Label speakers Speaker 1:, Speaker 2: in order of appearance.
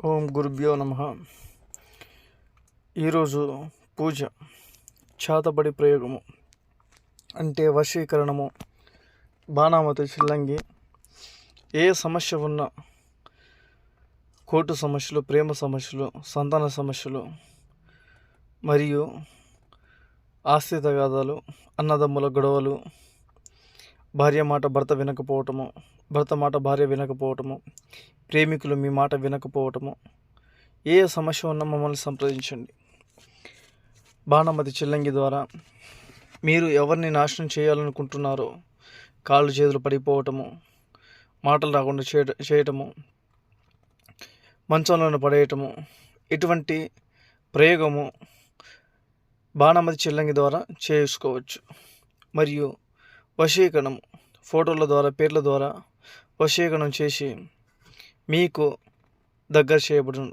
Speaker 1: ఓం గురుభ్యో నమః. ఈరోజు పూజ చేతబడి ప్రయోగము అంటే వశీకరణము, బాణామతి చిల్లంగి. ఏ సమస్య ఉన్నా, కోర్టు సమస్యలు, ప్రేమ సమస్యలు, సంతాన సమస్యలు మరియు ఆస్తి తగాదాలు, అన్నదమ్ముల గొడవలు, భార్య మాట భర్త వినకపోవటము, భర్త మాట భార్య వినకపోవటము, ప్రేమికులు మీ మాట వినకపోవటము, ఏ సమస్య ఉన్నా మమ్మల్ని సంప్రదించండి. బాణామతి చిల్లంగి ద్వారా మీరు ఎవరిని నాశనం చేయాలనుకుంటున్నారో కాళ్ళు చేతులు పడిపోవటము, మాటలు రాకుండా చేయటము, మంచంలోనే పడేయటము, ఇటువంటి ప్రయోగము బాణామతి చిల్లంగి ద్వారా చేసుకోవచ్చు. మరియు వశీకరణం ఫోటోల ద్వారా, పేర్ల ద్వారా వశీకరణం చేసి మీకు దగ్గర చేయబడును.